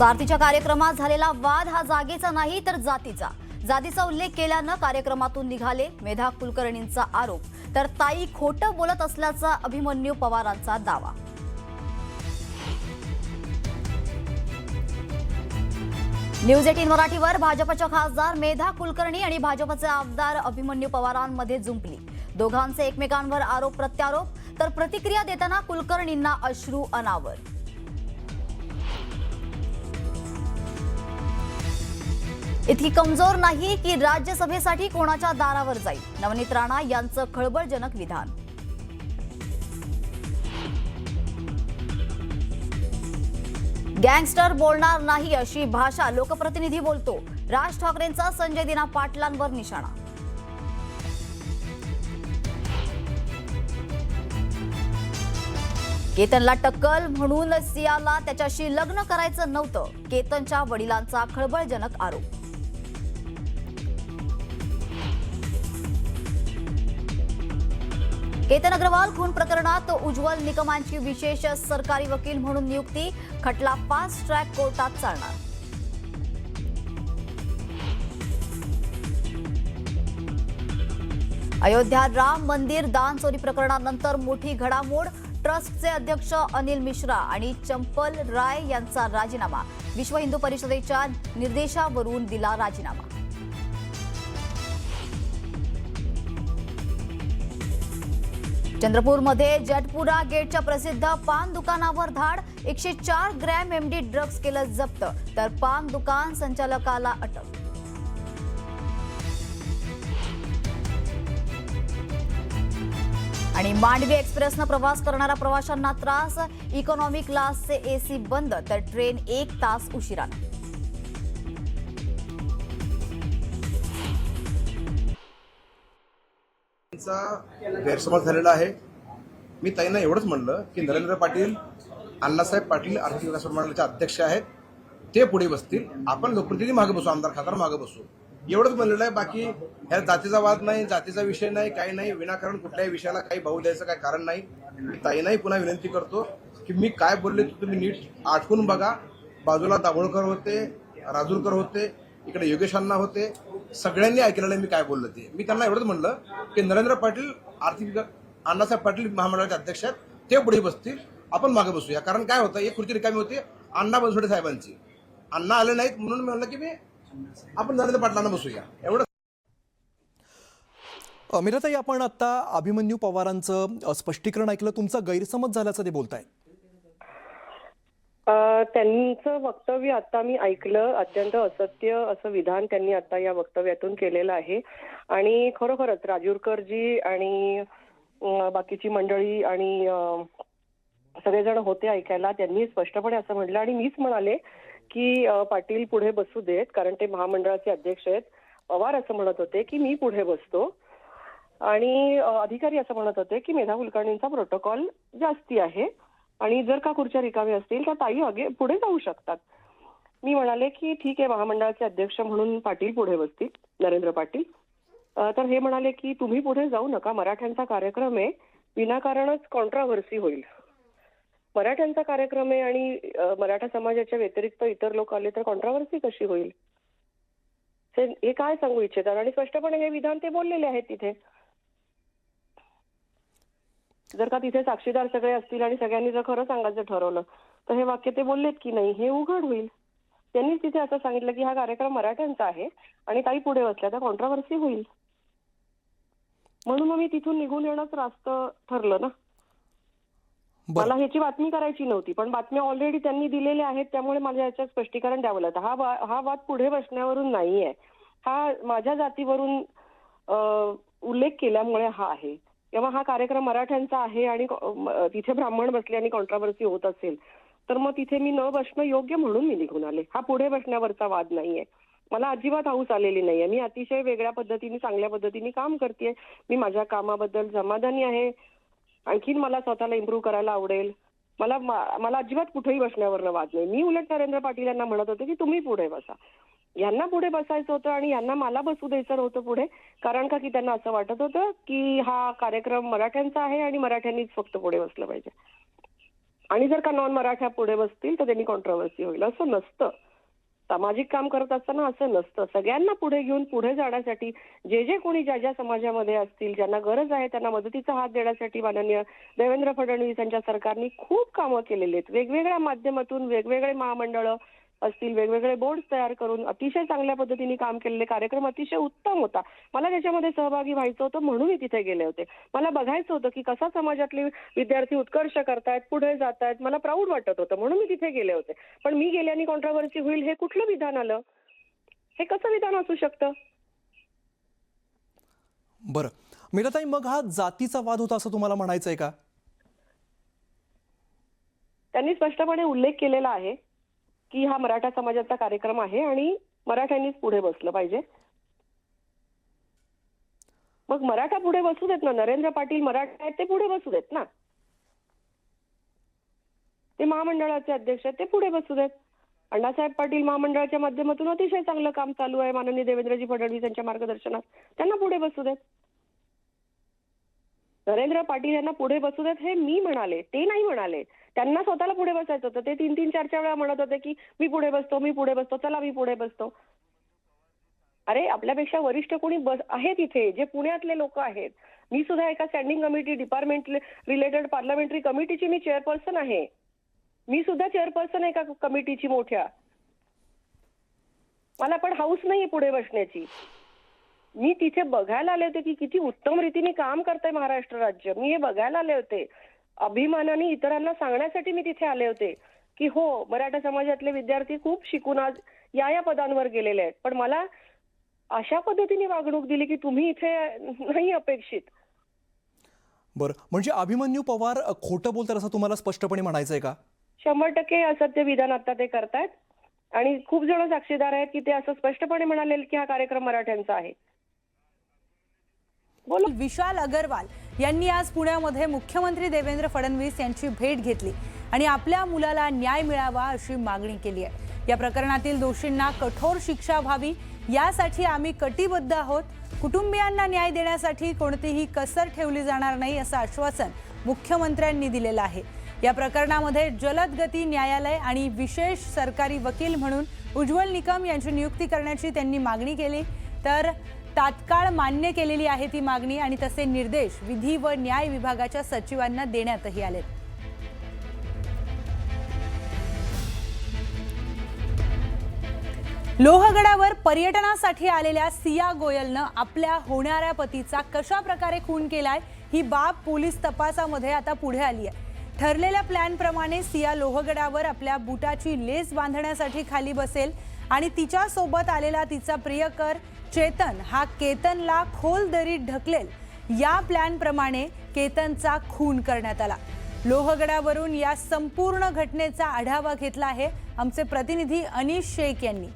सारथीच्या कार्यक्रमात झालेला वाद हा जागेचा नाही तर जातीचा. जातीचा उल्लेख केल्यानं कार्यक्रमातून निघाले मेधा कुलकर्णींचा आरोप, तर ताई खोटं बोलत असल्याचा अभिमन्यू पवारांचा दावा. न्यूज 18 मराठीवर भाजपच्या खासदार मेधा कुलकर्णी आणि भाजपचे आमदार अभिमन्यू पवारांमध्ये जुंपली. दोघांचे एकमेकांवर आरोप प्रत्यारोप, तर प्रतिक्रिया देताना कुलकर्णींना अश्रू अनावर. इतकी कमजोर नाही की राज्यसभेसाठी कोणाच्या दारावर जाईल. नवनीत राणा यांचं खळबळजनक विधान. गँगस्टर बोलणार नाही अशी भाषा लोकप्रतिनिधी बोलतो. राज ठाकरेंचा संजय दिना पाटलांवर निशाणा. केतनला टक्कल म्हणून सियाला त्याच्याशी लग्न करायचं नव्हतं. केतनच्या वडिलांचा खळबळजनक आरोप. केतन अग्रवाल खून प्रकरणात उज्ज्वल निकमांची विशेष सरकारी वकील म्हणून नियुक्ती. खटला फास्ट ट्रॅक कोर्टात चालणार. अयोध्या राम मंदिर दान चोरी प्रकरणानंतर मोठी घडामोड. ट्रस्टचे अध्यक्ष अनिल मिश्रा आणि चंपल राय यांचा राजीनामा. विश्व हिंदू परिषदेच्या निर्देशावरून दिला राजीनामा. चंद्रपूरमध्ये जटपुरा गेटच्या प्रसिद्ध पान दुकानावर धाड. 104 ग्रॅम एमडी ड्रग्ज केलं जप्त, तर पान दुकान संचालकाला अटक. आणि मांडवी एक्सप्रेसनं प्रवास करणाऱ्या प्रवाशांना त्रास. इकॉनॉमी क्लासचे एसी बंद, तर ट्रेन 1 तास उशिराने. गैरसमज झालेला आहे. मी ताईंना एवढंच म्हणलं की नरेंद्र पाटील, अण्णासाहेब पाटील आर्थिक विकास मंडळाचे अध्यक्ष आहेत, ते पुढे बसतील. आपण लोकप्रतिनिधी मागे बसू, आमदार खासदार मागे बसू, एवढंच म्हणलेलं आहे. बाकी ह्या जातीचा वाद नाही, जातीचा विषय नाही, काही नाही. विनाकारण कुठल्याही विषयाला काही भाऊ द्यायचं काही कारण नाही. मी ताईंनाही पुन्हा विनंती करतो की मी काय बोलले तुम्ही नीट आठवून बघा. बाजूला दाभोळकर होते, राजूरकर होते, इकडे योगेश अण्णा होते, सगळ्यांनी ऐकलेलं मी काय बोललो ते. मी त्यांना एवढंच म्हणलं की नरेंद्र पाटील आर्थिक अण्णासाहेब पाटील महामंडळाचे अध्यक्ष आहेत, ते पुढे बसतील, आपण मागे बसूया. कारण काय होतं, एक खुर्ची रिकामी होती अण्णा बनसोडे साहेबांची. अण्णा आले नाहीत म्हणून मी म्हणलं की आपण नरेंद्र पाटलांना बसूया एवढं. मीराताई, आपण आता अभिमन्यू पवारांचं स्पष्टीकरण ऐकलं. तुमचा गैरसमज झाल्याचं ते बोलतायत. त्यांचं वक्तव्य आता मी ऐकलं. अत्यंत असत्य असं विधान त्यांनी आता या वक्तव्यातून केलेलं आहे. आणि खरोखरच राजूरकरजी आणि बाकीची मंडळी आणि सगळेजण होते ऐकायला. त्यांनी स्पष्टपणे असं म्हटलं आणि मीच म्हणाले की पाटील पुढे बसू देत, कारण ते महामंडळाचे अध्यक्ष आहेत. पवार असं म्हणत होते की मी पुढे बसतो, आणि अधिकारी असं म्हणत होते की मेधा कुलकर्णींचा प्रोटोकॉल जास्ती आहे आणि जर का खुर्च्या रिकाम्या असतील तर ताई पुढे जाऊ शकतात. मी म्हणाले की ठीक आहे, महामंडळाचे अध्यक्ष म्हणून पाटील पुढे बसतील, नरेंद्र पाटील. तर हे म्हणाले की तुम्ही पुढे जाऊ नका, मराठ्यांचा कार्यक्रम आहे, विनाकारणच कॉन्ट्राव्हर्सी होईल. मराठ्यांचा कार्यक्रम आहे आणि मराठा समाजाच्या व्यतिरिक्त इतर लोक आले तर कॉन्ट्राव्हर्सी कशी होईल, हे काय सांगू इच्छितात. आणि स्पष्टपणे हे विधान ते बोललेले आहेत तिथे. जर का तिथे साक्षीदार सगळे असतील आणि सगळ्यांनी जर खरं सांगायचं ठरवलं तर हे वाक्य ते बोललेत की नाही हे उघड होईल. त्यांनी तिथे असं सांगितलं की हा कार्यक्रम मराठ्यांचा आहे आणि काही पुढे बसल्या तर कॉन्ट्राव्हर्सी होईल. म्हणून मी तिथून निघून येणंच रास्त ठरलं ना. मला ह्याची बातमी करायची नव्हती, पण बातम्या ऑलरेडी त्यांनी दिलेल्या आहेत, त्यामुळे मला याच्यात स्पष्टीकरण द्यावं लागतं. हा वाद पुढे बसण्यावरून नाहीये, हा माझ्या जातीवरून उल्लेख केल्यामुळे हा आहे. किंवा हा कार्यक्रम मराठ्यांचा आहे आणि तिथे ब्राह्मण बसले आणि कॉन्ट्राव्हर्सी होत असेल तर मग तिथे मी न बसणं योग्य म्हणून मी निघून आले. हा पुढे बसण्यावरचा वाद नाहीये. मला अजिबात हौस आलेली नाहीये. मी अतिशय वेगळ्या पद्धतीने, चांगल्या पद्धतीने काम करतेय. मी माझ्या कामाबद्दल समाधानी आहे. आणखीन मला स्वतःला इम्प्रूव्ह करायला आवडेल. मला अजिबात कुठेही बसण्यावरनं वाद नाही. मी उलट नरेंद्र पाटील यांना म्हणत होते की तुम्ही पुढे बसा. यांना पुढे बसायचं होतं आणि यांना मला बसू द्यायचं नव्हतं पुढे, कारण का की त्यांना असं वाटत होतं की हा कार्यक्रम मराठ्यांचा आहे आणि मराठ्यांनीच फक्त पुढे बसलं पाहिजे. आणि जर का नॉन मराठा पुढे बसतील तर त्यांनी कॉन्ट्रोवर्सी होईल. असं नसतं. सामाजिक काम करत असताना असं नसतं. सगळ्यांना पुढे घेऊन पुढे जाण्यासाठी जे कोणी ज्या समाजामध्ये असतील, ज्यांना गरज आहे त्यांना मदतीचा हात देण्यासाठी माननीय देवेंद्र फडणवीस यांच्या सरकारने खूप कामं केलेली आहेत. वेगवेगळ्या माध्यमातून वेगवेगळे महामंडळ असतील, वेगवेगळे बोर्ड तयार करून अतिशय चांगल्या पद्धतीने काम केलेले कार्यक्रम अतिशय उत्तम होता. मला त्याच्यामध्ये सहभागी व्हायचं होतं म्हणून मी तिथे गेले होते. मला बघायचं होतं की कसा समाजातले विद्यार्थी उत्कर्ष करतायत, पुढे जातायत. मला प्राऊड वाटत होतं म्हणून मी तिथे गेले होते. पण मी गेल्याने कॉन्ट्रोवर्सी होईल हे कुठलं विधान आलं? हे कसं विधान असू शकतं? बरं मीराताई, मग हा जातीचा वाद होता असं तुम्हाला म्हणायचं आहे का? त्यांनी स्पष्टपणे उल्लेख केलेला आहे की हा मराठा समाजाचा कार्यक्रम आहे आणि मराठ्यांनीच पुढे बसलं पाहिजे. मग मराठा पुढे बसू देत ना. नरेंद्र पाटील मराठा आहेत, ते पुढे बसू देत ना. ते महामंडळाचे अध्यक्ष आहेत, ते पुढे बसू देत. अण्णासाहेब पाटील महामंडळाच्या माध्यमातून अतिशय चांगलं काम चालू आहे माननीय देवेंद्रजी फडणवीस यांच्या मार्गदर्शनात, त्यांना पुढे बसू देत. नरेंद्र पाटील यांना पुढे बसू देत हे मी म्हणाले, ते नाही म्हणाले. त्यांना स्वतःला पुढे बसायचं होतं. ते 3-3, 4-4 वेळा म्हणत होते की मी पुढे बसतो, मी पुढे बसतो, चला मी पुढे बसतो. अरे आपल्यापेक्षा वरिष्ठ कोणी आहेत इथे, जे पुण्यातले लोक आहेत. मी सुद्धा एका standing committee, department related parliamentary कमिटीची मी चेअरपर्सन आहे. मी सुद्धा चेअरपर्सन आहे एका कमिटीची मोठ्या. मला पण हाऊस नाही पुढे बसण्याची. मी तिथे बघायला आले होते की किती उत्तम रीतीने काम करतंय महाराष्ट्र राज्य. मी हे बघायला आले होते. अभिमानाने इतरांना सांगण्यासाठी मी तिथे आले होते की हो, मराठा समाजातले विद्यार्थी खूप शिकून आज या पदांवर गेलेले आहेत. पण मला अशा पद्धतीने वागणूक दिली की तुम्ही इथे नाही अपेक्षित. बरं, म्हणजे अभिमन्यू पवार खोटं बोलतात असं तुम्हाला स्पष्टपणे म्हणायचं आहे का? 100% असत्य विधान आता ते करतायत आणि खूप जण साक्षीदार आहेत की ते असं स्पष्टपणे म्हणाले की हा कार्यक्रम मराठ्यांचा आहे. विशाल अगरवाल यांनी आज पुण्यामध्ये मुख्यमंत्री देवेंद्र फडणवीस यांची भेट घेतली आणि आपल्या मुलाला न्याय मिळावा अशी मागणी केली आहे. या प्रकरणातील दोषींना कठोर शिक्षा व्हावी यासाठी आम्ही कटिबद्ध आहोत. कुटुंबियांना न्याय देण्यासाठी कोणतीही कसर ठेवली जाणार नाही असं आश्वासन मुख्यमंत्र्यांनी दिलेलं आहे. या प्रकरणामध्ये जलद गती न्यायालय आणि विशेष सरकारी वकील म्हणून उज्ज्वल निकम यांची नियुक्ती करण्याची त्यांनी मागणी केली. तर तात्काळ मान्य केलेली आहे ती मागणी आणि तसे निर्देश विधी व न्याय विभागाच्या सचिवांना देण्यातही आले. लोहगडावर पर्यटनासाठी आलेल्या सिया गोयलनं आपल्या होणाऱ्या पतीचा कशा प्रकारे खून केलाय ही बाब पोलीस तपासामध्ये आता पुढे आली आहे. ठरलेल्या प्लॅन प्रमाणे सिया लोहगडावर आपल्या बुटाची लेस बांधण्यासाठी खाली बसेल आणि तिच्या सोबत आलेला तिचा प्रियकर चेतन हा केतनला खोल दरीत ढकलेल. या प्लॅन प्रमाणे केतनचा खून करण्यात आला. लोहगडावरून या संपूर्ण घटनेचा आढावा घेतला आहे आमचे प्रतिनिधी अनिश शेख यांनी.